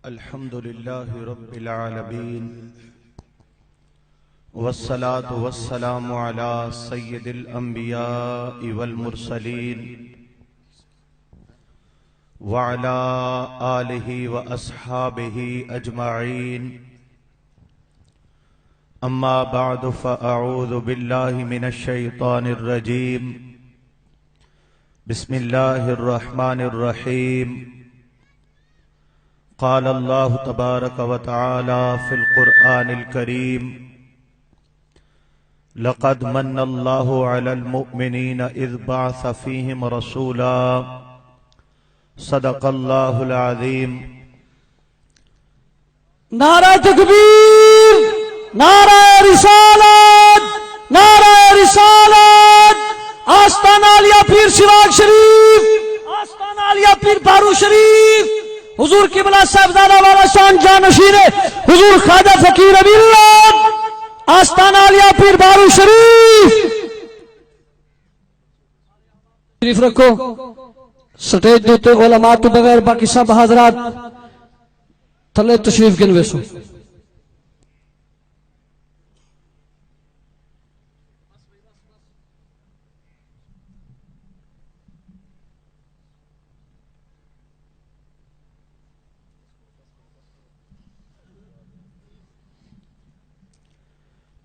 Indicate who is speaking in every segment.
Speaker 1: الحمد لله رب العالمين والصلاة والسلام على سيد الأنبياء والمرسلين وعلى آله وأصحابه أجمعين أما بعد فأعوذ بالله من الشيطان الرجيم بسم الله الرحمن الرحيم قال الله تبارك وتعالى في القرآن الكريم لقد من الله على المؤمنين إذ بعث فيهم رسولا صدق الله العظيم
Speaker 2: نعرہ تکبیر، نعرہ رسالت، نعرہ رسالت، آستانہ علیہ پیر سراغ شریف، آستانہ علیہ پیر بارو شریف، حضور قبلہ صاحبزادہ والا شان جانشین حضور خواجہ فقیر ابی اللہ، آستانہ علیہ پیر بارو شریف شریف رکھو۔ سٹیج دیتے علماء تو بغیر باقی سب حضرات تھلے تشریف گن ویسو۔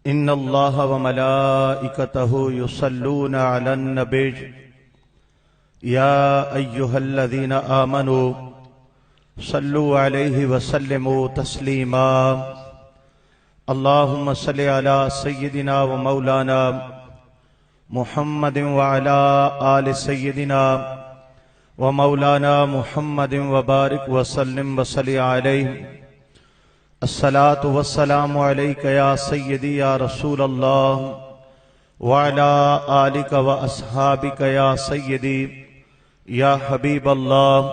Speaker 1: ان اللہ وملائکتہ یصلون علی النبی یا ایہا الذین آمنوا صلوا علیہ وسلموا تسلیما اللہم صل علی سیدنا و مولانا محمد وعلی آل سیدنا و مولانا محمد وبارک وسلم وصلی علیہ الصلاة والسلام علیک یا سیدی یا رسول اللہ وعلی آلک و اصحابک یا سیدی یا حبیب اللہ۔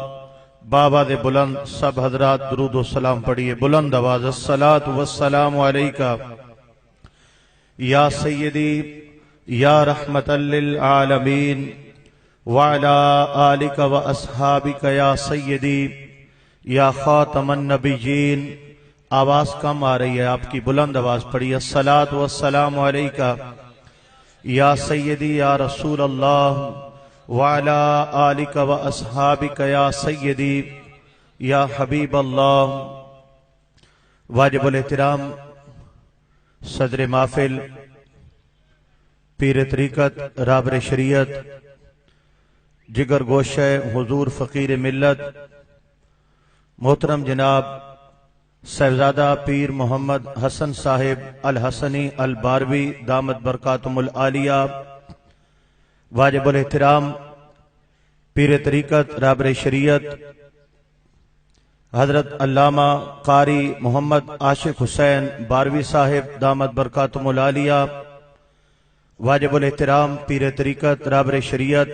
Speaker 1: بابا دے بلند سب حضرات درود و سلام پڑھیے بلند آواز۔ الصلاة والسلام علیک یا سیدی یا رحمت للعالمین وعلی آلک و اصحابک یا سیدی یا خاتم النبیین۔ آواز کم آ رہی ہے، آپ کی بلند آواز پڑھیے۔ الصلاة والسلام علیک یا سیدی یا رسول اللہ وعلی آلک و اصحابک یا سیدی یا حبیب اللہ۔ واجب الاحترام صدر محفل پیر طریقت رابر شریعت جگر گوشہ حضور فقیر ملت محترم جناب صاحبزادہ پیر محمد حسن صاحب الحسنی الباروی دامت برکاتہم العالیہ، واجب الاحترام پیر طریقت رابر شریعت حضرت علامہ قاری محمد عاشق حسین باروی صاحب دامت برکاتہم العالیہ، واجب الاحترام پیر طریقت رابر شریعت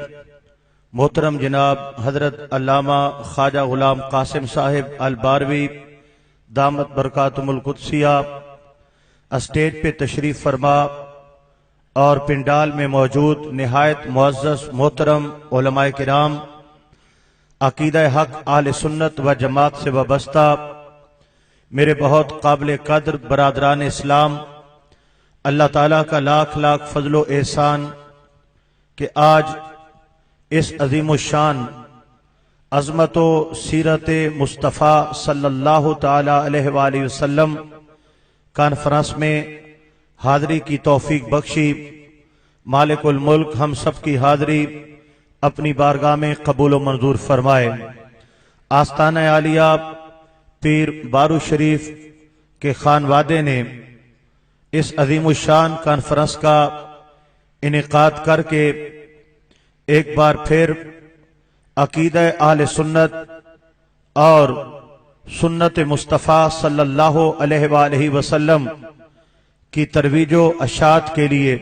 Speaker 1: محترم جناب حضرت علامہ خواجہ غلام قاسم صاحب الباروی دامت برکاتہم القدسیہ، اسٹیج پہ تشریف فرما اور پنڈال میں موجود نہایت معزز محترم علماء کرام، عقیدہ حق اہل سنت و جماعت سے وابستہ میرے بہت قابل قدر برادران اسلام، اللہ تعالیٰ کا لاکھ لاکھ فضل و احسان کہ آج اس عظیم الشان عظمت و سیرت مصطفیٰ صلی اللہ تعالی علیہ وآلہ وسلم کانفرنس میں حاضری کی توفیق بخشی۔ مالک الملک ہم سب کی حاضری اپنی بارگاہ میں قبول و منظور فرمائے۔ آستانہ عالیہ پیر بارو شریف کے خانوادے نے اس عظیم الشان کانفرنس کا انعقاد کر کے ایک بار پھر عقیدہ اہل سنت اور سنت مصطفیٰ صلی اللہ علیہ وآلہ وسلم کی ترویج و اشاعت کے لیے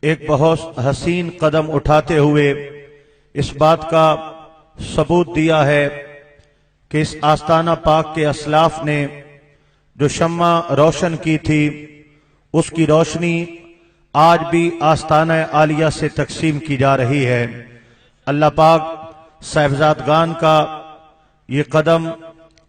Speaker 1: ایک بہت حسین قدم اٹھاتے ہوئے اس بات کا ثبوت دیا ہے کہ اس آستانہ پاک کے اسلاف نے جو شمع روشن کی تھی اس کی روشنی آج بھی آستانہ عالیہ سے تقسیم کی جا رہی ہے۔ اللہ پاک صاحبزادگان کا یہ قدم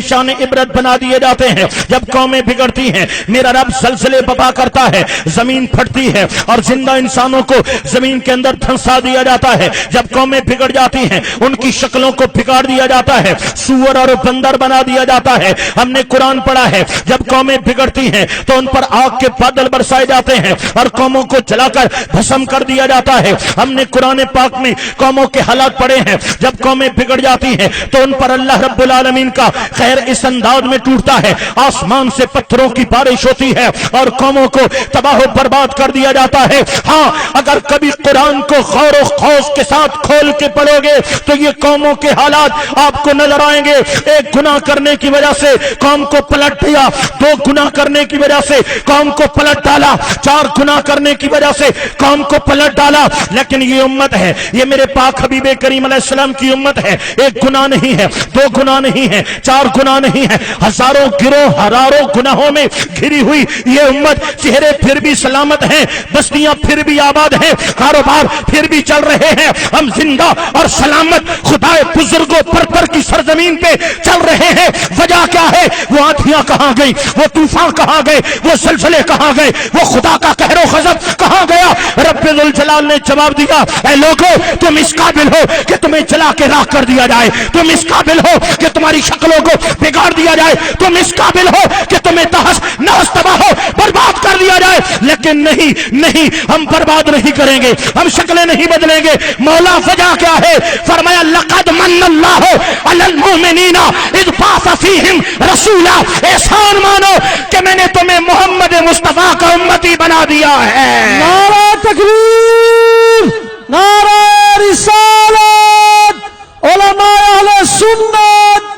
Speaker 1: نشان عبرت بنا دیے جاتے ہیں. جب قومیں بگڑتی ہیں میرا رب زلزلے بپا کرتا ہے, زمین پھٹتی ہے اور زندہ انسانوں کو زمین کے اندر دھنسا دیا جاتا ہے. جب قومیں بگڑ جاتی ہیں ان کی شکلوں کو بگاڑ دیا جاتا ہے, سور اور بندر بنا دیا جاتا ہے. ہم نے قرآن پڑھا ہے جب قومیں بگڑتی ہیں تو ان پر آگ کے بادل برسائے جاتے ہیں اور قوموں کو جلا کر بھسم کر دیا جاتا ہے. ہم نے قرآن پاک میں قوموں کے حالات پڑھے ہیں جب قومیں بگڑ جاتی ہیں تو ان پر اللہ رب العالمین کا خیر اس انداز میں ٹوٹتا ہے, آسمان سے پتھروں کی بارش ہوتی ہے اور قوموں کو تباہ و برباد کر دیا جاتا ہے. ہاں اگر کبھی قرآن کو غور و خوض کے ساتھ کھول کے پڑھو گے تو یہ قوموں کے حالات آپ کو نظر آئیں گے. ایک گناہ کرنے کی وجہ سے قوم کو پلٹ دیا, 2 گناہ کرنے کی وجہ سے قوم کو پلٹ ڈالا, 4 گناہ کرنے کی وجہ سے قوم کو پلٹ ڈالا. لیکن یہ امت ہے, یہ میرے پاک حبیب کریم علیہ السلام کی امت ہے. 1 گناہ نہیں ہے, 2 گناہ نہیں ہے, 4 گناہ نہیں ہے, ہزاروں گروہ ہزاروں گناہوں میں گھری ہوئی یہ امت. چہرے پھر بھی سلامت ہیں, بستیاں پھر بھی آباد ہیں, کاروبار پھر بھی چل رہے ہیں. ہم زندہ اور سلامت خدا بزرگوں پر کی سرزمین پہ چل رہے ہیں. وجہ کیا ہے؟ وہ آندھیاں کہاں گئی, وہ طوفان کہاں گئے, وہ زلزلے کہاں گئے, وہ خدا کا قہر و غضب کہاں گیا؟ رب ذوالجلال نے جواب دیا, اے لوگو تم اس قابل ہو کہ تمہیں جلا کے راکھ کر دیا جائے, تم اس قابل ہو کہ تمہاری شکلوں کو بگاڑ دیا جائے, تم اس قابل ہو کہ تمہیں تہس نہس تباہ ہو برباد کر دیا جائے. لیکن نہیں, ہم برباد نہیں کریں گے, ہم شکلیں نہیں بدلیں گے. مولا وجہ کیا ہے؟ فرمایا لقد من اللہ علی المؤمنین اذ بعث فیہم رسولا. احسان مانو کہ میں نے تمہیں محمد مصطفیٰ کا امتی بنا دیا ہے.
Speaker 2: نعرہ تکبیر, نعرہ رسالت, علماء اہل سنت.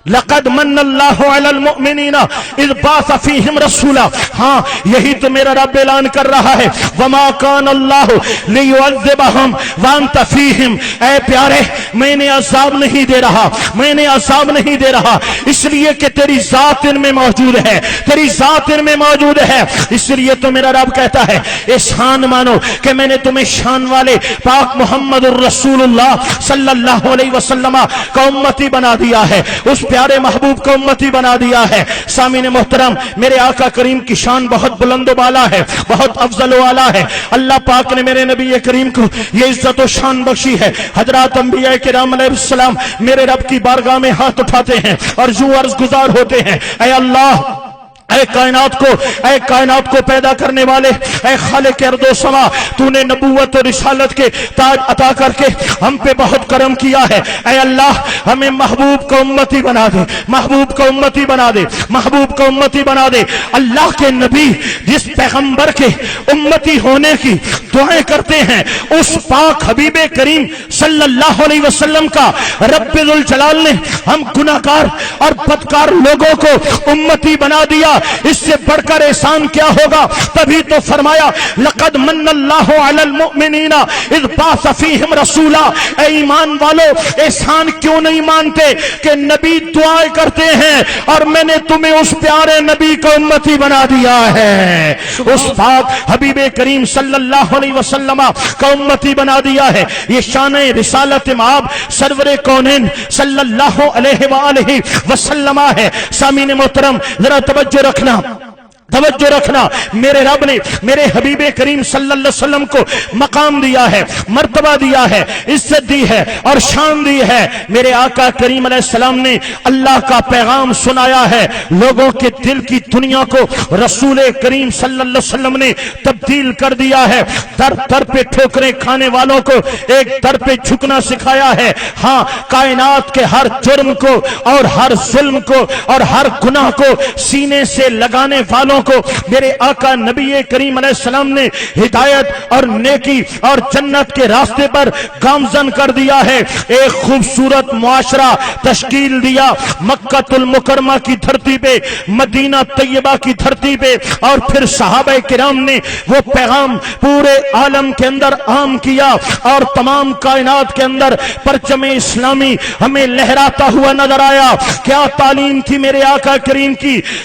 Speaker 1: لقد من اللہ علی المؤمنین اذ بعث فیہم رسولا. ہاں یہی تو میرا رب اعلان کر رہا ہے, وما کان اللہ لیعذبہم وانت فیہم. اے پیارے میں نے عذاب نہیں دے رہا, میں نے عذاب نہیں دے رہا اس لیے کہ تیری ذات ان میں موجود ہے, تیری ذات ان میں موجود ہے. اس لیے تو میرا رب کہتا ہے احسان مانو کہ میں نے تمہیں شان والے پاک محمد الرسول اللہ صلی اللہ علیہ وسلم کا امتی بنا دیا ہے, اس پیارے محبوب کو امتی بنا دیا ہے. سامعین محترم, میرے آقا کریم کی شان بہت بلند و بالا ہے, بہت افضل و اعلیٰ ہے. اللہ پاک نے میرے نبی کریم کو یہ عزت و شان بخشی ہے. حضرات انبیاء کرام علیہ السلام میرے رب کی بارگاہ میں ہاتھ اٹھاتے ہیں اور یوں عرض گزار ہوتے ہیں, اے اللہ, اے کائنات کو پیدا کرنے والے, اے خالق ارض و سما, تو نے نبوت اور رسالت کے تاج عطا کر کے ہم پہ بہت کرم کیا ہے. اے اللہ ہمیں محبوب کا امتی بنا دے, محبوب کا امتی بنا دے, محبوب کا امتی بنا دے. اللہ کے نبی جس پیغمبر کے امتی ہونے کی دعائیں کرتے ہیں اس پاک حبیب کریم صلی اللہ علیہ وسلم کا رب ذوالجلال نے ہم گناہگار اور بدکار لوگوں کو امتی بنا دیا. اس سے بڑھ کر احسان کیا ہوگا؟ تبھی تو فرمایا لقد من اللہ علی المؤمنین اذ بعث فیہم رسولا. اے ایمان والو احسان کیوں نہیں مانتے کہ نبی دعائیں کرتے ہیں اور میں نے تمہیں اس پیارے نبی کو امتی بنا دیا ہے, اس پاک حبیب کریم صلی اللہ علیہ وسلم کا امتی بنا دیا ہے. یہ شان رسالت مآب سرور کونین صلی اللہ علیہ وآلہ وسلم ہے. سامعین محترم ذرا توجہ رکھنا, میرے رب نے میرے حبیب کریم صلی اللہ علیہ وسلم کو مقام دیا ہے, مرتبہ دیا ہے, عزت دی ہے اور شان دی ہے. میرے آقا کریم علیہ السلام نے اللہ کا پیغام سنایا ہے, لوگوں کے دل کی دنیا کو رسول کریم صلی اللہ علیہ وسلم نے تبدیل کر دیا ہے. در در پہ ٹھوکریں کھانے والوں کو ایک در پہ جھکنا سکھایا ہے. ہاں کائنات کے ہر جرم کو اور ہر ظلم کو اور ہر گناہ کو سینے سے لگانے والوں کو میرے آقا نبی کریم علیہ السلام نے ہدایت اور نیکی اور جنت کے راستے پر گامزن کر دیا ہے. ایک خوبصورت معاشرہ تشکیل دیا مکہ المکرمہ کی دھرتی پہ, مدینہ طیبہ کی دھرتی پہ, اور پھر صحابہ کرام نے وہ پیغام پورے عالم کے اندر عام کیا اور تمام کائنات کے اندر پرچم اسلامی ہمیں لہراتا ہوا نظر آیا. کیا تعلیم تھی میرے آقا کریم کی,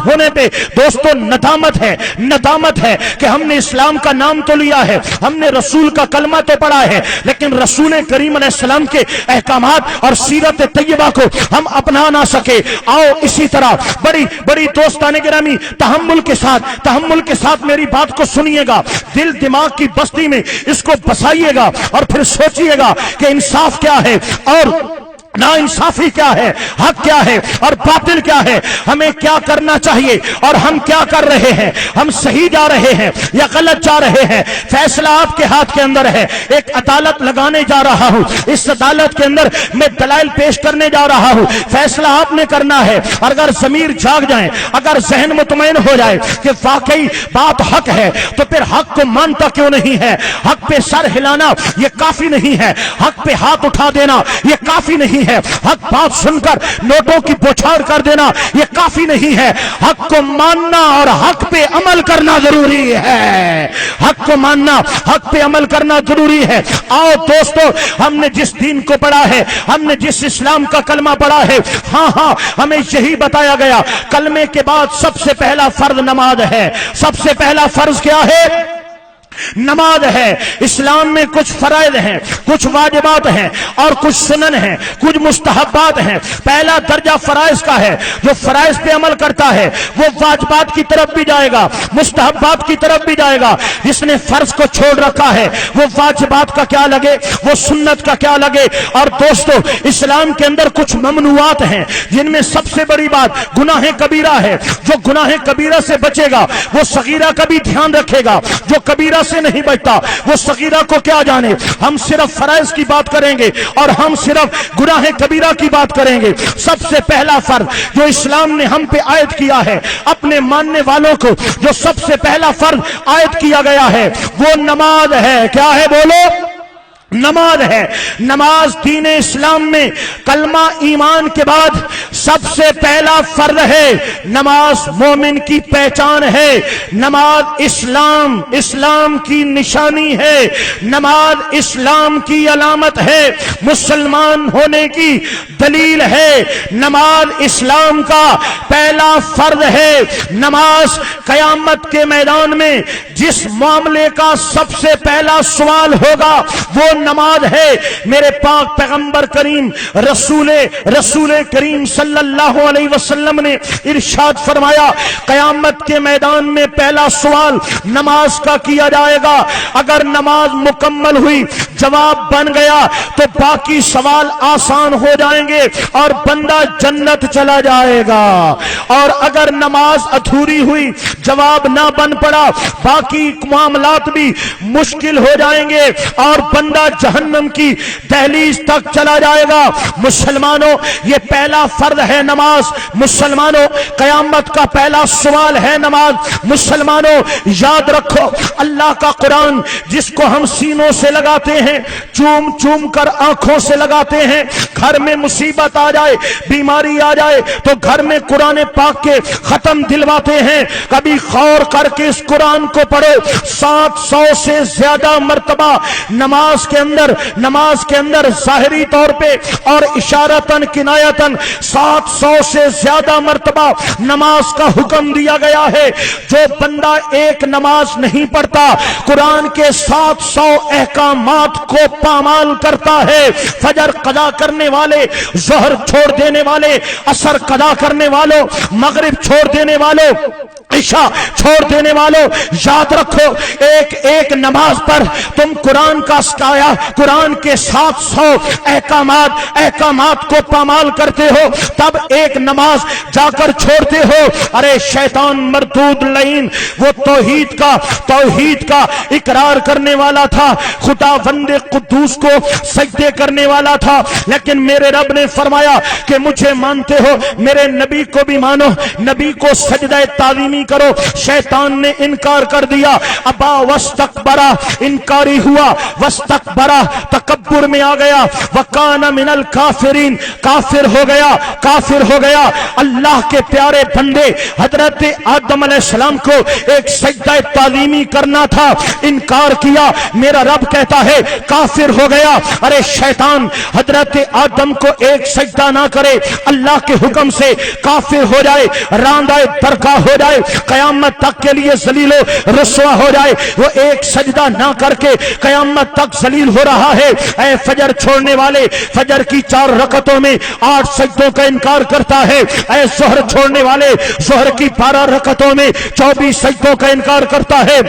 Speaker 3: ہونے پہ دوستو ندامت ہے کہ ہم نے اسلام کا نام تو لیا ہے, ہم نے رسول کا کلمہ تو پڑھا ہے, لیکن رسول کریم علیہ السلام کے احکامات اور سیرت طیبہ کو ہم اپنا نہ سکے. آؤ اسی طرح بڑی دوستان گرامی تحمل کے ساتھ میری بات کو سنیے گا, دل دماغ کی بستی میں اس کو بسائیے گا اور پھر سوچئے گا کہ انصاف کیا ہے اور نا انصافی کیا ہے, حق کیا ہے اور باطل کیا ہے, ہمیں کیا کرنا چاہیے اور ہم کیا کر رہے ہیں, ہم صحیح جا رہے ہیں یا غلط جا رہے ہیں. فیصلہ آپ کے ہاتھ کے اندر ہے. ایک عدالت لگانے جا رہا ہوں, اس عدالت کے اندر میں دلائل پیش کرنے جا رہا ہوں. فیصلہ آپ نے کرنا ہے. اگر ضمیر جاگ جائے, اگر ذہن مطمئن ہو جائے کہ واقعی بات حق ہے, تو پھر حق کو مانتا کیوں نہیں ہے. حق پہ سر ہلانا یہ کافی نہیں ہے, حق پہ ہاتھ اٹھا دینا یہ کافی نہیں ہے, حق بات سن کر نوٹوں کی بوچھاڑ کر دینا یہ کافی نہیں ہے. حق کو ماننا اور حق پہ عمل کرنا ضروری ہے. حق کو ماننا, حق پہ عمل کرنا ضروری ہے. آؤ دوستو, ہم نے جس دین کو پڑھا ہے, ہم نے جس اسلام کا کلمہ پڑھا ہے, ہاں ہمیں یہی بتایا گیا کلمے کے بعد سب سے پہلا فرض نماز ہے. سب سے پہلا فرض کیا ہے؟ نماز ہے. اسلام میں کچھ فرائض ہیں, کچھ واجبات ہیں اور کچھ سنن ہیں, کچھ مستحبات ہیں. پہلا درجہ فرائض کا ہے. جو فرائض پہ عمل کرتا ہے وہ واجبات کی طرف بھی جائے گا, مستحبات کی طرف بھی جائے گا. جس نے فرض کو چھوڑ رکھا ہے وہ واجبات کا کیا لگے, وہ سنت کا کیا لگے. اور دوستو, اسلام کے اندر کچھ ممنوعات ہیں جن میں سب سے بڑی بات گناہ کبیرہ ہے. جو گناہ کبیرہ سے بچے گا وہ صغیرہ کا بھی دھیان رکھے گا. جو کبیرہ سے نہیں بچتا وہ صغیرہ کو کیا جانے. ہم صرف فرائض کی بات کریں گے اور ہم صرف گناہ کبیرہ کی بات کریں گے. سب سے پہلا فرض جو اسلام نے ہم پہ عائد کیا ہے, اپنے ماننے والوں کو جو سب سے پہلا فرض عائد کیا گیا ہے وہ نماز ہے. کیا ہے بولو؟ نماز ہے. نماز دین اسلام میں کلمہ ایمان کے بعد سب سے پہلا فرض ہے. نماز مومن کی پہچان ہے. نماز اسلام کی نشانی ہے. نماز اسلام کی علامت ہے, مسلمان ہونے کی دلیل ہے. نماز اسلام کا پہلا فرض ہے. نماز قیامت کے میدان میں جس معاملے کا سب سے پہلا سوال ہوگا وہ نماز ہے. میرے پاک پیغمبر کریم رسول کریم صلی اللہ علیہ وسلم نے ارشاد فرمایا, قیامت کے میدان میں پہلا سوال نماز کا کیا جائے گا. اگر نماز مکمل ہوئی, جواب بن گیا, تو باقی سوال آسان ہو جائیں گے اور بندہ جنت چلا جائے گا. اور اگر نماز ادھوری ہوئی, جواب نہ بن پڑا, باقی معاملات بھی مشکل ہو جائیں گے اور بندہ جہنم کی دہلیز تک چلا جائے گا. مسلمانوں, یہ پہلا فرض ہے نماز. مسلمانوں, قیامت کا پہلا سوال ہے نماز. مسلمانوں, یاد رکھو اللہ کا قرآن جس کو ہم سینوں سے لگاتے ہیں, چوم کر آنکھوں سے لگاتے ہیں. گھر میں مصیبت آ جائے, بیماری آ جائے تو گھر میں قرآن پاک کے ختم دلواتے ہیں. کبھی غور کر کے اس قرآن کو پڑھو, 700 سے زیادہ مرتبہ نماز کے اندر ظاہری طور پہ اور اشارتاً کنایتاً 700 سے زیادہ مرتبہ نماز کا حکم دیا گیا ہے. جو بندہ ایک نماز نہیں پڑھتا, قرآن کے 700 احکامات کو پامال کرتا ہے. فجر قضا کرنے والے, ظہر چھوڑ دینے والے, عصر قضا کرنے والوں, مغرب چھوڑ دینے والوں, عشاء چھوڑ دینے والوں, یاد رکھو ایک نماز پر تم قرآن کا سکایا, قرآن کے 700 احکامات کو پامال کرتے ہو, تب ایک نماز جا کر چھوڑتے ہو. ارے شیطان مردود لعین, وہ توحید کا اقرار کرنے والا تھا, خداوند قدوس کو سجدے کرنے والا تھا, لیکن میرے رب نے فرمایا کہ مجھے مانتے ہو, میرے نبی کو بھی مانو, نبی کو سجدہ تعظیمی کرو. شیطان نے انکار کر دیا, ابا واستکبرا, انکاری ہوا, واستکبرا, تکبر تکبر میں آ گیا، وکان من الکافرین، کافر ہو گیا۔ اللہ کے پیارے بندے حضرت آدم علیہ السلام کو ایک سجدہ تعلیمی کرنا تھا، انکار کیا، میرا رب کہتا ہے کافر ہو گیا۔ ارے شیطان حضرت آدم کو ایک سجدہ نہ کرے، اللہ کے حکم سے کافر ہو جائے، راندہ درگاہ ہو جائے، قیامت تک کے لیے ذلیل و رسوا ہو جائے، وہ ایک سجدہ نہ کر کے قیامت تک ذلیل ہو رہا ہے۔ اے فجر چھوڑنے والے، فجر کی 4 رکعتوں میں 8 سجدوں کا انکار کرتا ہے۔ اے ظہر چھوڑنے والے، ظہر کی 12 رکعتوں میں 24 سجدوں کا انکار کرتا ہے۔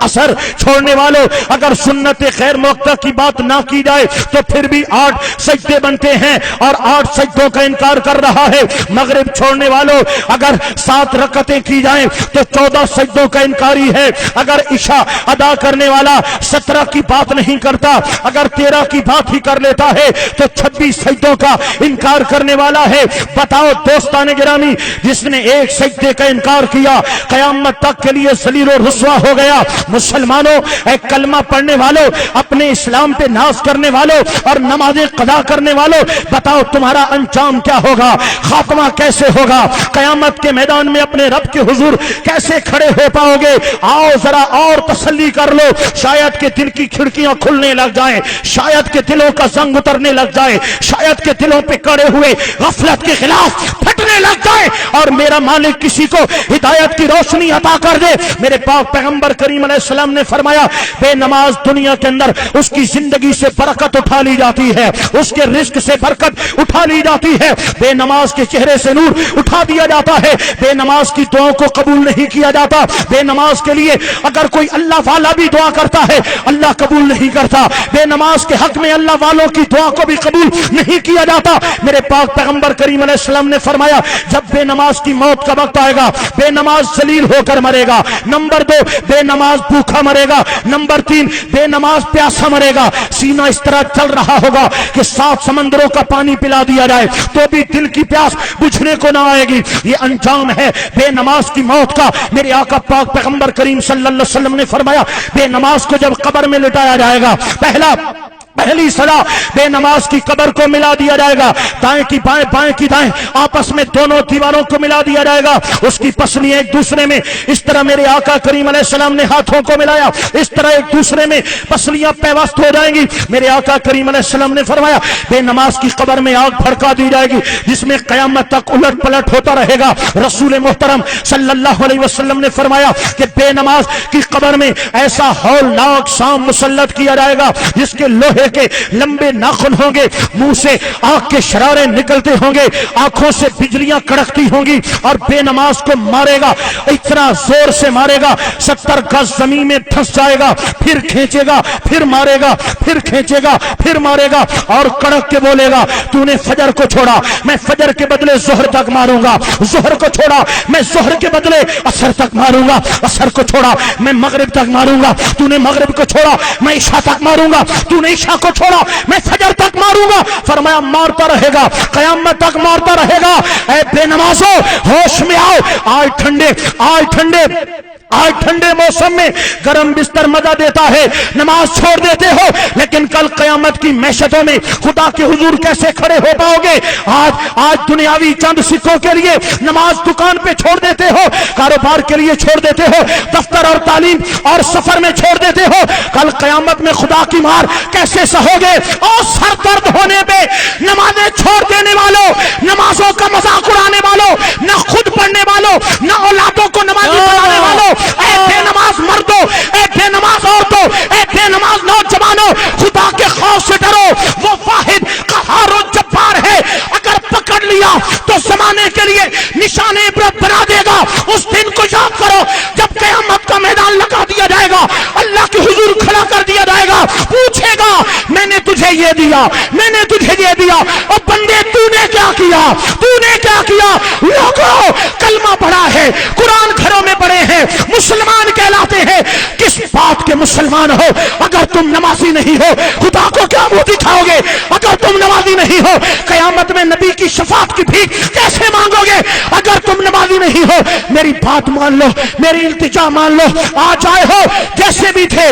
Speaker 3: عصر چھوڑنے والوں، اگر سنت خیر موقع کی بات نہ کی جائے تو پھر بھی 8 سجدے بنتے ہیں اور 8 سجدوں کا انکار کر رہا ہے۔ مغرب چھوڑنے والوں، اگر 7 رکعتیں کی جائیں تو 14 سجدوں کا انکاری ہے۔ اگر عشاء ادا کرنے والا 17 کی بات نہیں کرتا، اگر 13 کی بات ہی کر لیتا ہے تو 26 سجدوں کا انکار کرنے والا ہے۔ بتاؤ دوستان گرامی، جس نے ایک سجدے کا انکار کیا قیامت تک کے لیے ذلیل و رسوا ہو گیا۔ مسلمانوں، اے کلمہ پڑھنے والوں، اپنے اسلام پہ ناز کرنے والوں اور نمازیں قضا کرنے والوں، بتاؤ تمہارا انجام کیا ہوگا، خاتمہ کیسے ہوگا، قیامت کے میدان میں اپنے رب کے حضور کیسے کھڑے ہو پاؤ گے؟ آؤ ذرا اور تسلی کر لو، شاید کہ دل کی کھڑکیاں کھلنے لگ جائیں، شاید کہ دلوں کا زنگ اترنے لگ جائے، شاید کہ دلوں پہ کڑے ہوئے غفلت کے خلاف پھٹنے لگ جائے اور میرا مالک کسی کو ہدایت کی روشنی عطا کر دے۔ میرے پاک پیغمبر کریم علیہ السلام نے فرمایا، بے نماز دنیا کے اندر اس کی زندگی سے برکت اٹھا لی جاتی ہے، اس کے رزق سے برکت اٹھا لی جاتی ہے، بے نماز کے چہرے سے نور اٹھا دیا جاتا ہے، بے نماز کی دعاؤں کو قبول نہیں کیا جاتا، بے نماز کے لیے اگر کوئی اللہ والا بھی دعا کرتا ہے اللہ قبول نہیں کرتا، بے نماز کے حق میں اللہ والوں کی دعا کو بھی قبول نہیں کیا جاتا۔ میرے پاک پیغمبر کریم علیہ السلام نے فرمایا، جب بے نماز کی موت کا وقت آئے گا، بے نماز ذلیل ہو کر مرے گا، نمبر 2 بے نماز بھوکا مرے گا، نمبر 3 بے نماز پیاسا مرے گا، سینہ اس طرح چل رہا ہوگا کہ 7 سمندروں کا پانی پلا دیا جائے تو بھی دل کی پیاس بجھنے کو نہ آئے گی۔ یہ انجام ہے بے نماز کی موت کا۔ میرے آقا پاک پیغمبر کریم صلی اللہ علیہ وسلم نے فرمایا، بے نماز کو جب قبر میں لٹایا جائے گا، پہلی سزا بے نماز کی قبر کو ملا دیا جائے گا، دائیں کی بائیں، بائیں کی دائیں، آپس میں دونوں دیواروں کو ملا دیا جائے گا، اس کی پسلیاں ایک دوسرے میں اس طرح میرے آقا کریم علیہ السلام نے ہاتھوں کو ملایا، اس طرح ایک دوسرے میں پسلیاں پیوست ہو جائیں گی۔ میرے آقا کریم علیہ السلام نے فرمایا، بے نماز کی قبر میں آگ بھڑکا دی جائے گی جس میں قیامت تک الٹ پلٹ ہوتا رہے گا۔ رسول محترم صلی اللہ علیہ وسلم نے فرمایا کہ بے نماز کی قبر میں ایسا ہولناک سام مسلط کیا جائے گا جس کے لوہے کے لمبے ناخن ہوں گے، منہ سے آگ کے شرارے نکلتے ہوں گے، آنکھوں سے بجلیاں کڑکتی ہوں گی اور بے نماز کو مارے گا، اتنا زور سے مارے گا 70 گز زمین میں پھنس جائے گا، پھر کھینچے گا، پھر مارے گا، پھر کھینچے گا، پھر مارے گا اور کڑک کے بولے گا، تو نے فجر کو چھوڑا، میں فجر کے بدلے ظہر تک ماروں گا، ظہر کو چھوڑا میں ظہر کے بدلے عصر تک ماروں گا، عصر کو چھوڑا میں مغرب تک ماروں گا، تو نے مغرب کو چھوڑا میں عشاء تک ماروں گا، تو نے عشاء کو چھوڑا میں فجر تک ماروں گا۔ فرمایا مارتا رہے گا، قیامت تک مارتا رہے گا۔ اے بے نمازو، ہوش میں آؤ، آج ٹھنڈے موسم میں گرم بستر مزہ دیتا ہے، نماز چھوڑ دیتے ہو، لیکن کل قیامت کی معیشتوں میں خدا کے حضور کیسے کھڑے ہو پاؤ گے؟ آج دنیاوی چند سکوں کے لیے نماز دکان پہ چھوڑ دیتے ہو، کاروبار کے لیے چھوڑ دیتے ہو، دفتر اور تعلیم اور سفر میں چھوڑ دیتے ہو، کل قیامت میں خدا کی مار کیسے سہو گے؟ اور سر درد ہونے پہ نمازیں چھوڑ دینے والوں، نمازوں کا مذاق اڑانے والوں، نہ خود پڑھنے والوں، نہ اولادوں کو نمازی بنانے والوں، اے بے نماز مردوں، اے بے نماز عورتوں، اے بے نماز نوجوانوں، خدا کے خوف سے ڈرو، وہ واحد قہار و جبار ہے، اگر پکڑ لیا تو زمانے کے لیے نشان عبرت بنا دے گا۔ اس دن کو یاد کرو جب قیامت کا میدان لگا دیا جائے گا، اللہ کے حضور کھڑا کر دیا جائے گا، پوچھے گا میں نے تجھے یہ دیا، میں نے تجھے یہ دیا، اور بندے تو نے کیا کیا، تو نے کیا کیا؟ لوگوں کلمہ پڑھا ہے، قرآن گھروں میں پڑھے ہیں، مسلمان کہلاتے ہیں، کس بات کے مسلمان ہو؟ اگر تم نمازی نہیں ہو خدا کو کیا منہ دکھاؤ گے؟ اگر تم نمازی نہیں ہو قیامت میں نبی کی شفاعت کی بھیک کیسے مانگو گے؟ اگر تم نمازی نہیں ہو میری بات مان لو، میری التجا مان لو، آج آئے ہو جیسے بھی تھے،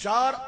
Speaker 3: 4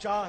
Speaker 3: 4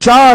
Speaker 3: 4।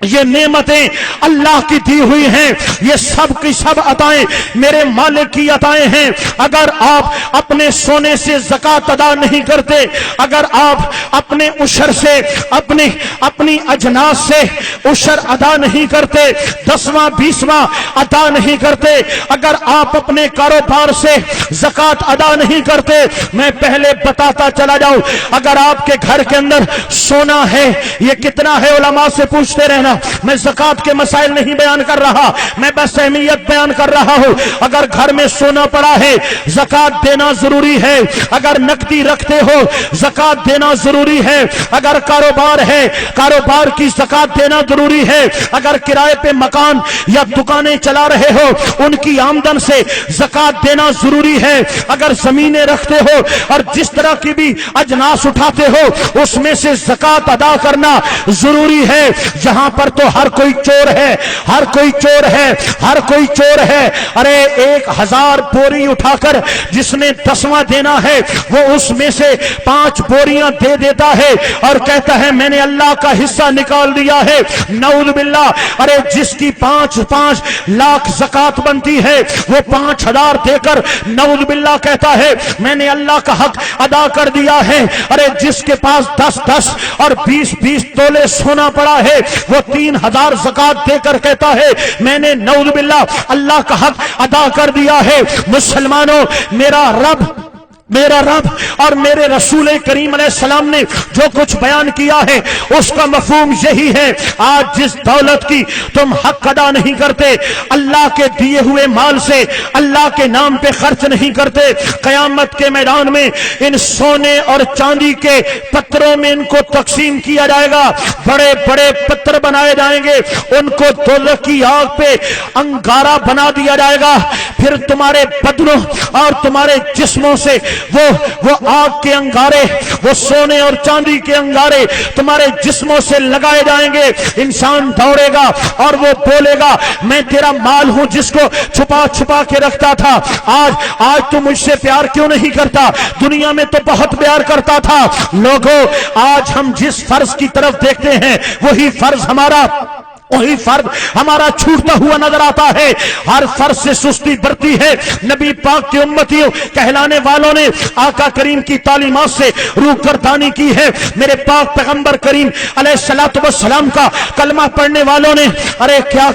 Speaker 3: یہ نعمتیں اللہ کی دی ہوئی ہیں، یہ سب کی سب عطائیں میرے مالک کی عطائیں ہیں۔ اگر آپ اپنے سونے سے زکات ادا نہیں کرتے، اگر آپ اپنے عشر سے اپنی اجناس سے عشر ادا نہیں کرتے، 10واں 20واں ادا نہیں کرتے، اگر آپ اپنے کاروبار سے زکات ادا نہیں کرتے، میں پہلے بتاتا چلا جاؤں، اگر آپ کے گھر کے اندر سونا ہے، یہ کتنا ہے علماء سے پوچھتے رہنا، میں زکات کے مسائل نہیں بیان کر رہا، میں بس اہمیت بیان کر رہا ہوں۔ اگر گھر میں سونا پڑا ہے زکات دینا ضروری ہے، اگر نقدی رکھتے ہو زکات دینا ضروری ہے، اگر کاروبار ہے کاروبار کی زکات دینا ضروری ہے، اگر کرائے پہ مکان یا دکانیں چلا رہے ہو ان کی آمدن سے زکات دینا ضروری ہے، اگر زمینیں رکھتے ہو اور جس طرح کی بھی اجناس اٹھاتے ہو اس میں سے زکات ادا کرنا ضروری ہے۔ جہاں پر تو ہر کوئی چور ہے، ہر کوئی چور ہے، ہر کوئی چور ہے، ارے 1000 بوری اٹھا کر جس نے 10واں دینا ہے وہ اس میں سے 5 بوریاں دے دیتا ہے اور کہتا ہے میں نے اللہ کا حصہ نکال دیا ہے، نعوذ باللہ۔ ارے جس کی 5 لاکھ زکات بنتی ہے وہ 5000 دے کر نعوذ باللہ کہتا ہے میں نے اللہ کا حق ادا کر دیا ہے۔ ارے جس کے پاس 10 اور 20 تولے سونا پڑا ہے وہ 3000 زکات دے کر کہتا ہے میں نے نعوذ باللہ اللہ کا حق ادا کر دیا ہے۔ مسلمانوں، میرا رب اور میرے رسول کریم علیہ السلام نے جو کچھ بیان کیا ہے اس کا مفہوم یہی ہے، آج جس دولت کی تم حق ادا نہیں کرتے، اللہ کے دیے ہوئے مال سے اللہ کے نام پہ خرچ نہیں کرتے، قیامت کے میدان میں ان سونے اور چاندی کے پتھروں میں ان کو تقسیم کیا جائے گا، بڑے بڑے پتھر بنائے جائیں گے، ان کو دوزخ کی آگ پہ انگارہ بنا دیا جائے گا، پھر تمہارے بدنوں اور تمہارے جسموں سے وہ آگ کے انگارے، وہ سونے اور چاندی کے انگارے تمہارے جسموں سے لگائے جائیں گے۔ انسان دوڑے گا اور وہ بولے گا میں تیرا مال ہوں جس کو چھپا کے رکھتا تھا، آج تو مجھ سے پیار کیوں نہیں کرتا، دنیا میں تو بہت پیار کرتا تھا۔ لوگوں، آج ہم جس فرض کی طرف دیکھتے ہیں وہی فرض ہمارا چھوٹتا ہوا نظر آتا ہے، ہر فرض سے سستی برتی ہے۔ نبی پاک کے امتیوں کہلانے والوں نے آقا کریم کی تعلیمات سے روگردانی کی ہے۔ میرے پاک پیغمبر کریم علیہ الصلوۃ والسلام کا کلمہ پڑھنے والوں نے ارے کیا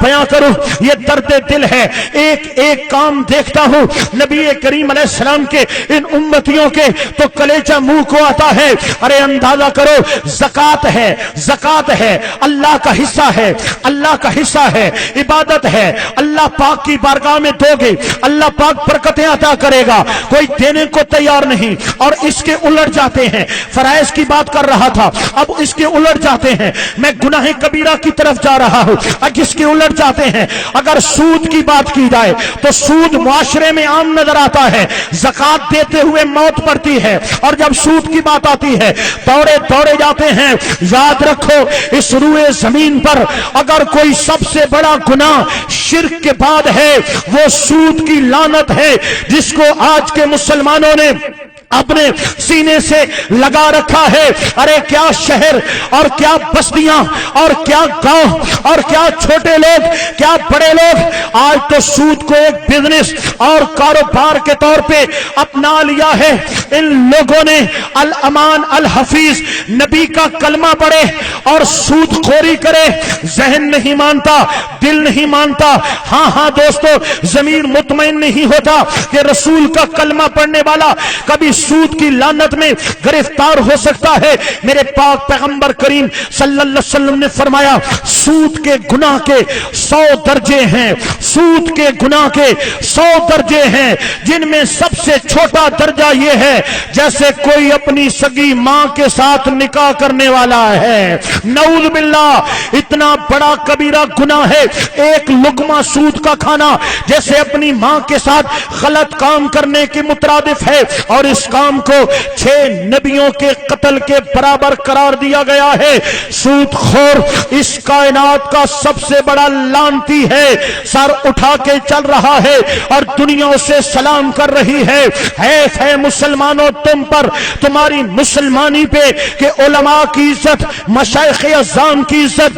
Speaker 3: بیان کروں، یہ درد دل ہے۔ ایک کام دیکھتا ہوں نبی کریم علیہ السلام کے ان امتیوں کے تو کلیجہ منہ کو آتا ہے۔ ارے اندازہ کرو، زکات ہے، اللہ کا حصہ ہے، اللہ کا حصہ ہے، عبادت ہے، اللہ پاک کی بارگاہ میں دو گے اللہ پاک برکتیں عطا کرے گا، کوئی دینے کو تیار نہیں، اور اس کے الٹ جاتے ہیں۔ فرائض کی بات کر رہا تھا، اب اس کے الٹ جاتے ہیں، میں گناہ کبیرہ کی طرف جا رہا ہوں، اب اس کے الٹ جاتے ہیں۔ اگر سود کی بات کی جائے تو سود معاشرے میں عام نظر آتا ہے، زکات دیتے ہوئے موت پڑتی ہے، اور جب سود کی بات آتی ہے دوڑے جاتے ہیں۔ یاد رکھو، اس روئے زمین پر اگر کوئی سب سے بڑا گناہ شرک کے بعد ہے وہ سود کی لعنت ہے، جس کو آج کے مسلمانوں نے اپنے سینے سے لگا رکھا ہے۔ ارے کیا شہر اور کیا بستیاں اور کیا گاؤں اور کیا چھوٹے لوگ کیا بڑے لوگ آج تو سود کو ایک بزنس اور کاروبار کے طور پہ اپنا لیا ہے۔ ان لوگوں نے الامان الحفیظ نبی کا کلمہ پڑھے اور سود خوری کرے، ذہن نہیں مانتا، دل نہیں مانتا، ہاں دوستو، ضمیر مطمئن نہیں ہوتا کہ رسول کا کلمہ پڑھنے والا کبھی سود کی لعنت میں گرفتار ہو سکتا ہے۔ میرے پاک پیغمبر کریم صلی اللہ علیہ وسلم نے فرمایا سود کے گناہ کے 100 درجے ہیں، سود کے گناہ کے 100 درجے ہیں، جن میں سب سے چھوٹا درجہ یہ ہے جیسے کوئی اپنی سگی ماں کے ساتھ نکاح کرنے والا ہے۔ نعوذ باللہ، اتنا بڑا کبیرہ گناہ ہے ایک لقمہ سود کا کھانا، جیسے اپنی ماں کے ساتھ غلط کام کرنے کے مترادف ہے، اور اس کام کو 6 نبیوں کے قتل کے برابر قرار دیا گیا ہے۔ سود خور اس کائنات کا سب سے بڑا لعنتی ہے، سر اٹھا کے چل رہا ہے اور دنیا اسے سلام کر رہی ہے۔ حیف ہے مسلمانوں تم پر، تمہاری مسلمانی پہ کہ علماء کی عزت، مشائخ اعظام کی عزت،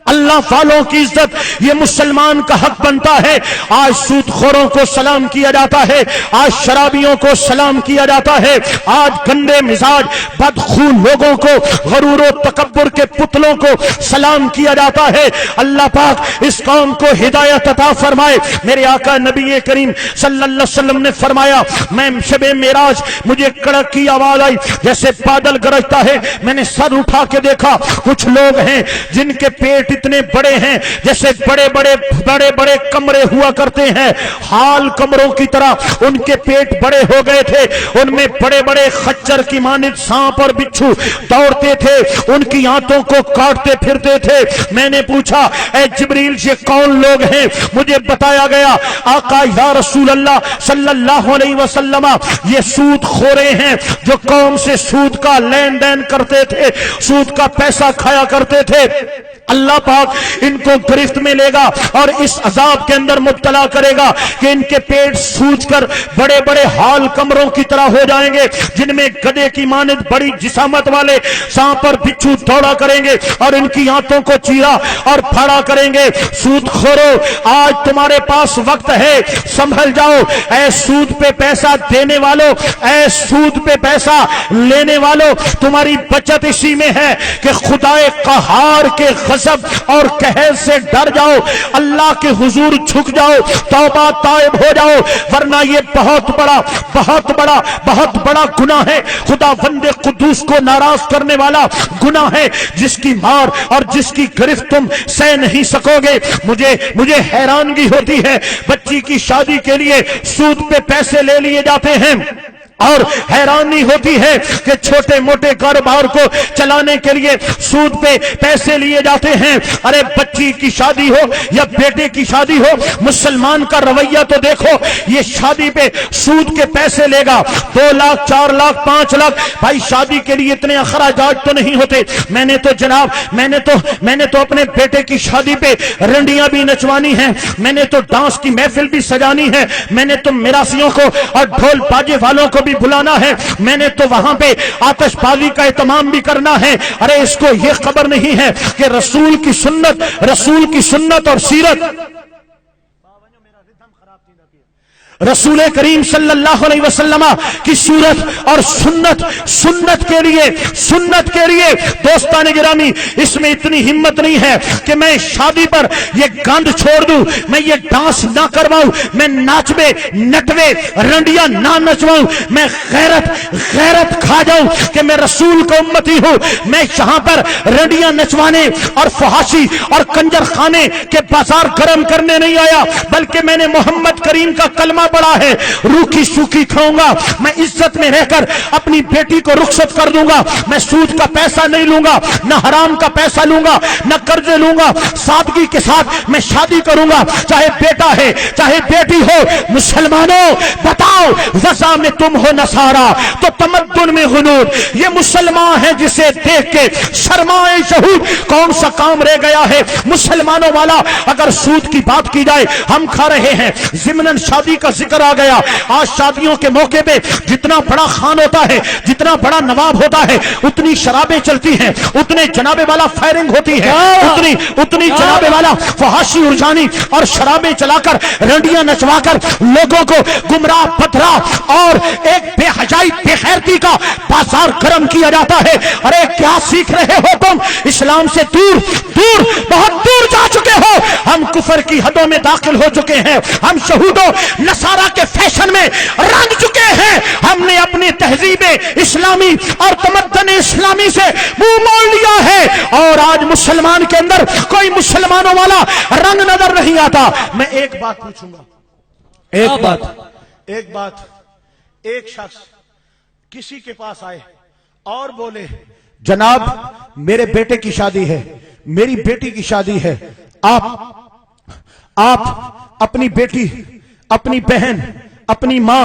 Speaker 3: اللہ والوں کی عزت یہ مسلمان کا حق بنتا ہے۔ آج سود خوروں کو سلام کیا جاتا ہے، آج شرابیوں کو سلام کیا جاتا ہے، آج گندے مزاج بدخو لوگوں کو، غرور و تکبر کے پتلوں کو سلام کیا جاتا ہے۔ اللہ پاک اس قوم کو ہدایت عطا فرمائے۔ میرے آقا نبی کریم صلی اللہ علیہ وسلم نے فرمایا، میں شب معراج مجھے کڑک کی آواز آئی جیسے بادل گرجتا ہے، میں نے سر اٹھا کے دیکھا، کچھ لوگ ہیں جن کے پیٹ اتنے بڑے ہیں جیسے بڑے بڑے کمرے ہوا کرتے ہیں، حال کمروں کی طرح ان کے پیٹ بڑے ہو گئے تھے، ان میں بڑے بڑے خچر کی مانند سانپ اور بچھو دوڑتے تھے، ان کی آنتوں کو کاٹتے پھرتے تھے۔ میں نے پوچھا اے جبریل یہ کون لوگ ہیں؟ مجھے بتایا گیا آقا یا رسول اللہ صلی اللہ علیہ وسلم یہ سود خورے ہیں جو قوم سے سود کا لین دین کرتے تھے، سود کا پیسہ کھایا کرتے تھے۔ اللہ پاک ان کو گرفت میں لے گا اور اس عذاب کے اندر مبتلا کرے گا کہ ان کے پیٹ سوج کر بڑے بڑے ہال کمروں کی طرح ہو جائیں گے، جن میں گدے کی مانند بڑی جسامت والے سانپ پر بچھو دوڑا کریں گے اور ان کی آنتوں کو چیرا اور پھاڑا کریں گے۔ سود خورو آج تمہارے پاس وقت ہے، سنبھل جاؤ۔ اے سود پہ پیسہ دینے والوں، اے سود پہ پیسہ لینے والوں، تمہاری بچت اسی میں ہے کہ خدائے قہار کے غضب اور قہر سے ڈر جاؤ، اللہ کے حضور جھک جاؤ، توبہ تائب ہو جاؤ، ورنہ یہ بہت بڑا گناہ ہے، خدا بند قدوس کو ناراض کرنے والا گناہ ہے جس کی مار اور جس کی گرفت تم سہ نہیں سکو گے۔ مجھے حیرانگی ہوتی ہے، بچی کی شادی کے لیے سود پہ پیسے لے لیے جاتے ہیں اور حیرانی ہوتی ہے کہ چھوٹے موٹے کاروبار کو چلانے کے لیے سود پہ پیسے لیے جاتے ہیں۔ ارے بچی کی شادی ہو یا بیٹے کی شادی ہو، مسلمان کا رویہ تو دیکھو، یہ شادی پہ سود کے پیسے لے گا، 2 لاکھ 4 لاکھ 5 لاکھ، بھائی شادی کے لیے اتنے اخراجات تو نہیں ہوتے۔ میں نے تو اپنے بیٹے کی شادی پہ رنڈیاں بھی نچوانی ہیں، میں نے تو ڈانس کی محفل بھی سجانی ہے، میں نے تو میراثیوں کو اور ڈھول باجے والوں کو بھی بلانا ہے، میں نے تو وہاں پہ آتش بازی کا اہتمام بھی کرنا ہے۔ ارے اس کو یہ خبر نہیں ہے کہ رسول کی سنت اور سیرت، رسول کریم صلی اللہ علیہ وسلم کی صورت اور سنت کے لیے دوستان گرامی اس میں اتنی ہمت نہیں ہے کہ میں شادی پر یہ گاند چھوڑ دوں، میں یہ ڈانس نہ کرواؤں، میں ناچوے نٹوے رنڈیاں نہ نچواؤں، میں غیرت کھا جاؤں کہ میں رسول کا امتی ہوں۔ میں یہاں پر رنڈیاں نچوانے اور فحاشی اور کنجر خانے کے بازار گرم کرنے نہیں آیا، بلکہ میں نے محمد کریم کا کلمہ پڑا ہے، روکھی سوکھی کھاؤں گا، میں عزت میں رہ کر اپنی بیٹی کو رخصت کر دوں گا، میں سود کا پیسہ نہیں لوں گا، نہ حرام کا پیسہ لوں گا، نہ قرضے لوں گا، سادگی کے ساتھ میں شادی کروں گا، چاہے بیٹا ہے چاہے بیٹی ہو۔ مسلمانوں بتاؤ، وضع میں تم ہو نصارا تو تمدن میں غنود، یہ مسلمان ہے جسے دیکھ کے شرمائے شہود کون سا کام رہ گیا ہے؟ مسلمانوں والا اگر سود کی بات کی جائے، ہم کھا رہے ہیں، ضمناً شادی کا ذکر آ گیا۔ آج شادیوں کے موقع پہ جتنا بڑا خان ہوتا ہے، جتنا بڑا نواب ہوتا ہے، اتنی شرابیں چلتی ہیں، اتنے جنابے والا فائرنگ ہوتی ہے، اتنی جنابے والا فحاشی ارجانی اور شرابیں چلا کر رنڈیاں نچوا کر لوگوں کو گمراہ پتھرا اور ایک بے حیائی بے غیرتی کا بازار گرم کیا جاتا ہے۔ ارے کیا سیکھ رہے ہو تم؟ اسلام سے بہت دور جا چکے ہو، ہم کفر کی حدوں میں داخل ہو چکے ہیں، ہم شہودوں نصارہ کے فیشن میں رنگ چکے ہیں، ہم نے اپنی تہذیب اسلامی اور تمدن اسلامی سے منہ موڑ لیا ہے، اور آج مسلمان کے اندر کوئی مسلمانوں والا رنگ نظر نہیں آتا۔ میں ایک بات پوچھوں گا، ایک بات ایک شخص کسی کے پاس آئے اور بولے جناب میرے بیٹے کی شادی ہے، میری بیٹی کی شادی ہے، آپ اپنی بیٹی، اپنی بہن، اپنی ماں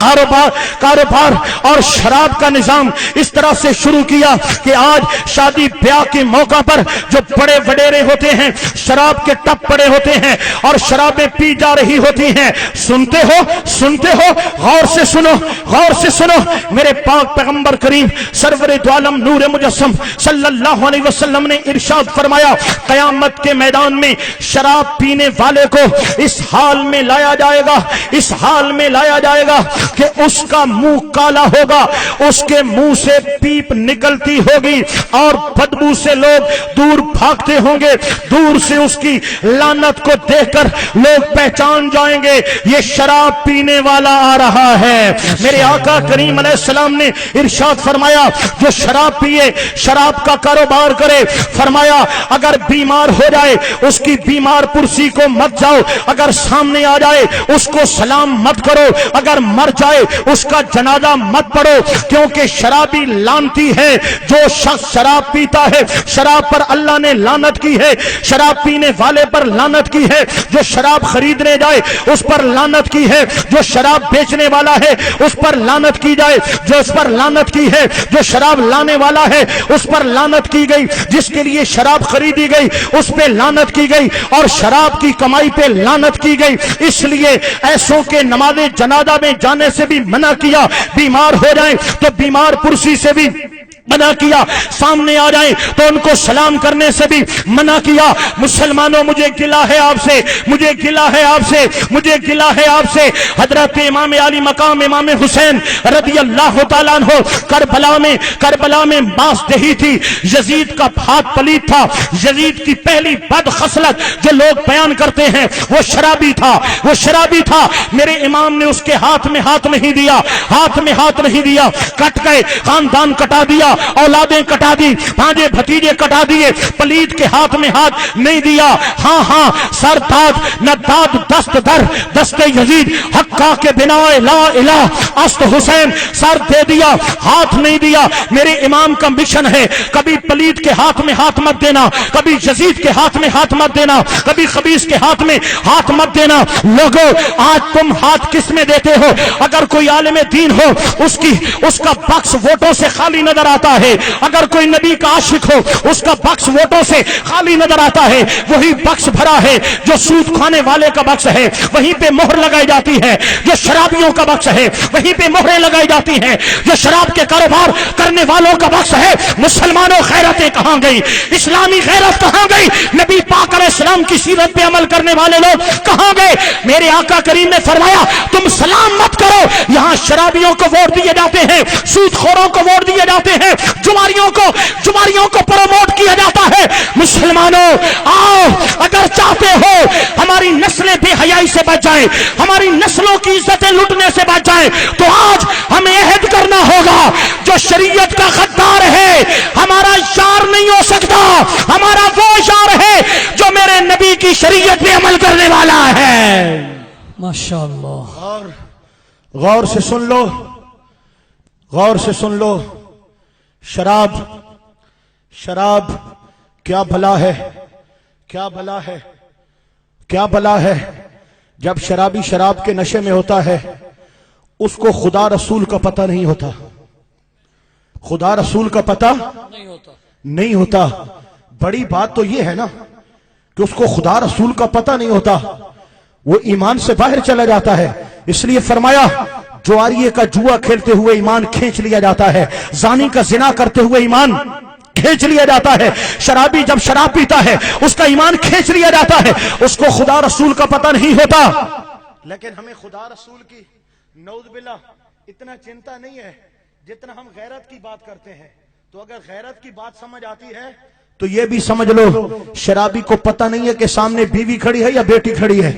Speaker 3: کاروبار اور شراب کا نظام اس طرح سے شروع کیا کہ آج شادی بیاہ کے موقع پر جو بڑے وڈیرے ہوتے ہیں شراب کے ٹپ پڑے ہوتے ہیں اور شرابیں پی جا رہی ہوتی ہیں. سنتے ہو غور سے سنو میرے پاک پیغمبر کریم سرور دو عالم نور مجسم صلی اللہ علیہ وسلم نے ارشاد فرمایا قیامت کے میدان میں شراب پینے والے کو اس حال میں لایا جائے گا کہ اس کا منہ کالا ہوگا, اس کے منہ سے پیپ نکلتی ہوگی اور بدبو سے لوگ دور بھاگتے ہوں گے. دور سے اس کی لعنت کو دیکھ کر لوگ پہچان جائیں گے یہ شراب پینے والا آ رہا ہے. میرے آقا کریم علیہ السلام نے ارشاد فرمایا جو شراب پیے, شراب کا کاروبار کرے, فرمایا اگر بیمار ہو جائے اس کی بیمار پرسی کو مت جاؤ, اگر سامنے آ جائے اس کو سلام مت کرو, اگر مر جائے اس کا جنازہ مت پڑھو, کیونکہ شرابی لعنتی ہے. جو شخص شراب پیتا ہے شراب پر اللہ نے لعنت کی ہے, شراب پینے والے پر لعنت کی ہے, جو شراب خریدنے جائے اس پر لعنت کی ہے, جو شراب بیچنے والا ہے اس پر لعنت کی جائے, جو اس پر لعنت کی ہے, جو شراب لانے والا ہے اس پر لعنت کی گئی, جس کے لیے شراب خریدی گئی اس پہ لعنت کی گئی اور شراب کی کمائی پہ لعنت کی گئی. اس لیے ایسوں کے نماز جنازہ میں جانے سے بھی منع کیا, بیمار ہو جائیں تو بیمار پرسی سے بھی منع کیا, سامنے آ جائیں تو ان کو سلام کرنے سے بھی منع کیا. مسلمانوں مجھے گلہ ہے آپ سے حضرت امام علی مقام امام حسین رضی اللہ تعالیٰ عنہ کربلا میں باس دہی تھی, یزید کا ہاتھ پلید تھا, یزید کی پہلی بد خصلت جو لوگ بیان کرتے ہیں وہ شرابی تھا. میرے امام نے اس کے ہاتھ میں ہاتھ نہیں دیا, کٹ گئے, خاندان کٹا دیا, اولادیں کٹا دی, بھانجے بھتیجے کٹا دیے, پلید کے ہاتھ میں ہاتھ نہیں دیا. ہاں سر تاج نہ داد دست در دست یزید حقا کے بنا لا الہ است حسین, سر دے دیا ہاتھ نہیں دیا. میرے امام کا مشن ہے کبھی پلید کے ہاتھ میں ہاتھ مت دینا, کبھی یزید کے ہاتھ میں ہاتھ مت دینا, کبھی خبیث کے ہاتھ میں ہاتھ مت دینا. لوگوں آج تم ہاتھ کس میں دیتے ہو؟ اگر کوئی عالم دین ہو اس کا بکس ووٹوں سے خالی نظر آتا ہے, اگر کوئی نبی کا عاشق ہو اس کا بکس ووٹوں سے خالی نظر آتا ہے. وہی بکس بھرا ہے جو سود کھانے والے کا بکس ہے, وہیں پہ مہر لگائی جاتی ہے. جو شرابیوں کا بکس ہے وہیں پہ مہریں لگائی جاتی ہیں. جو شراب کے کاروبار کرنے والوں کا بکس ہے. مسلمانوں غیرتیں کہاں گئی؟ اسلامی غیرت کہاں گئی؟ نبی پاک علیہ السلام کی سیرت پہ عمل کرنے والے لوگ کہاں گئے؟ میرے آقا کریم نے فرمایا تم سلام مت کرو, یہاں شرابیوں کو ووٹ دیے جاتے ہیں, سود خوروں کو ووٹ دیے جاتے ہیں, جواریوں کو پروموٹ کیا جاتا ہے. مسلمانوں آؤ, اگر چاہتے ہو ہماری نسلیں بے حیائی سے بچ جائیں, ہماری نسلوں کی عزتیں لٹنے سے بچ جائیں, تو آج ہمیں عہد کرنا ہوگا جو شریعت کا غدار ہے ہمارا یار نہیں ہو سکتا. ہمارا وہ یار ہے جو میرے نبی کی شریعت پہ عمل کرنے والا ہے.
Speaker 2: ماشاءاللہ.
Speaker 1: غور سے سن لو شراب کیا بلا ہے. جب شرابی شراب کے نشے میں ہوتا ہے اس کو خدا رسول کا پتہ نہیں ہوتا, خدا رسول کا پتہ نہیں ہوتا. بڑی بات تو یہ ہے نا کہ اس کو خدا رسول کا پتہ نہیں ہوتا, وہ ایمان سے باہر چلا جاتا ہے. اس لیے فرمایا جواریے کا جوا کھیلتے ہوئے ایمان کھینچ لیا جاتا ہے, زانی کا زنا کرتے ہوئے ایمان کھینچ لیا جاتا ہے. شرابی جب شراب پیتا ہے اس کا ایمان کھینچ لیا جاتا ہے, اس کو خدا رسول کا پتہ نہیں ہوتا. لیکن ہمیں خدا رسول کی نعوذ باللہ اتنا چنتا نہیں ہے جتنا ہم غیرت کی بات کرتے ہیں. تو اگر غیرت کی بات سمجھ آتی ہے تو یہ بھی سمجھ لو شرابی کو پتہ نہیں ہے کہ سامنے بیوی کھڑی ہے یا بیٹی کھڑی ہے,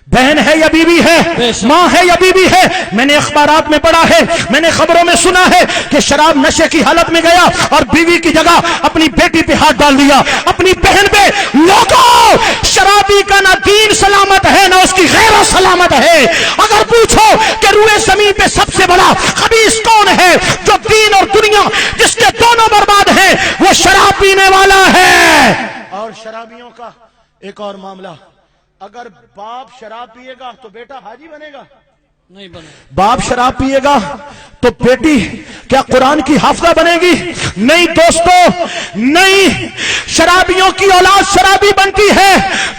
Speaker 1: بہن ہے یا بیوی ہے, ماں ہے یا بیوی ہے. میں نے اخبارات میں پڑھا ہے, میں نے خبروں میں سنا ہے کہ شراب نشے کی حالت میں گیا اور بیوی کی جگہ اپنی بیٹی پہ ہاتھ ڈال دیا, اپنی بہن پہ. لوگوں شرابی کا نہ دین سلامت ہے نہ اس کی غیرت سلامت ہے. اگر پوچھو کہ روئے زمین پہ سب سے بڑا خبیث کون ہے جو دین اور دنیا جس کے دونوں برباد ہیں, وہ شراب پینے والا ہے. اور شرابیوں کا ایک اور معاملہ, اگر باپ شراب پیے گا تو بیٹا حاجی بنے گا.
Speaker 2: نہیں بنے.
Speaker 3: باپ شراب پیے گا تو بیٹی کیا قرآن کی حافظہ بنے گی؟ نہیں دوستو، نہیں. شرابیوں کی اولاد شرابی بنتی ہے،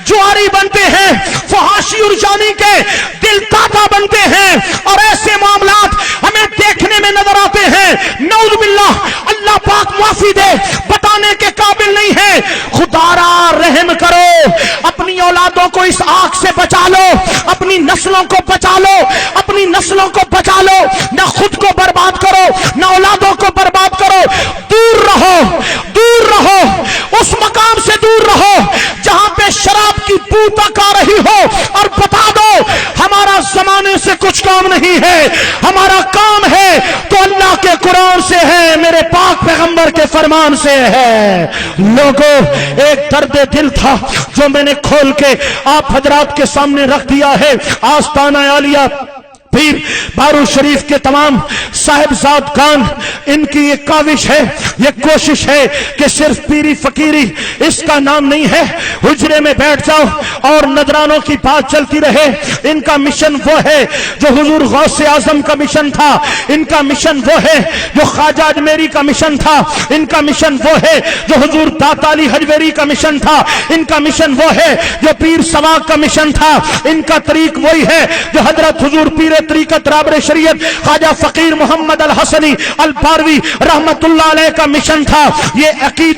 Speaker 3: جواری بنتے ہیں، فحاشی اور جانی کے دل داتا بنتے ہیں، اور ایسے معاملات ہمیں دیکھنے میں نظر آتے ہیں. نعوذ باللہ، اللہ پاک معافی دے، بتانے کے قابل نہیں ہے. خدا را رحم کرو، اپنی اولادوں کو اس آگ سے بچا لو، اپنی نسلوں کو بچا لو، اپنی نسلوں کو بچا لو. نہ خود کو برباد کرو، نہ اولادوں کو برباد کرو. دور رہو، دور رہو، اس مقام سے دور رہو جہاں پہ شراب کی بو تک آ رہی ہو. اور بتا دو ہمارا زمانے سے کچھ کام نہیں ہے، ہمارا کام ہے تو اللہ کے قرآن سے ہے، میرے پاک پیغمبر کے فرمان سے ہے. لوگوں، ایک درد دل تھا جو میں نے کھول کے آپ حضرات کے سامنے رکھ دیا ہے. آستانہ عالیہ پیر بارو شریف کے تمام صاحبزادگان، ان کی یہ کاوش ہے، یہ کوشش ہے کہ صرف پیری فقیری اس کا نام نہیں ہے. حجرے میں بیٹھ جاؤ اور نذرانوں کی بات چلتی رہے. ان کا مشن وہ ہے جو حضور غوث اعظم کا مشن تھا، ان کا مشن وہ ہے جو خواجہ اجمیری کا مشن تھا، ان کا مشن وہ ہے جو حضور داتا علی حجویری کا مشن تھا، ان کا مشن وہ ہے جو پیر سواق کا مشن تھا. ان کا طریق وہی ہے جو حضرت حضور پیر طریقت رابر شریعت خواجہ فقیر محمد الحسنی الباروی رحمت اللہ علیہ کا مشن تھا. یہ عقیدہ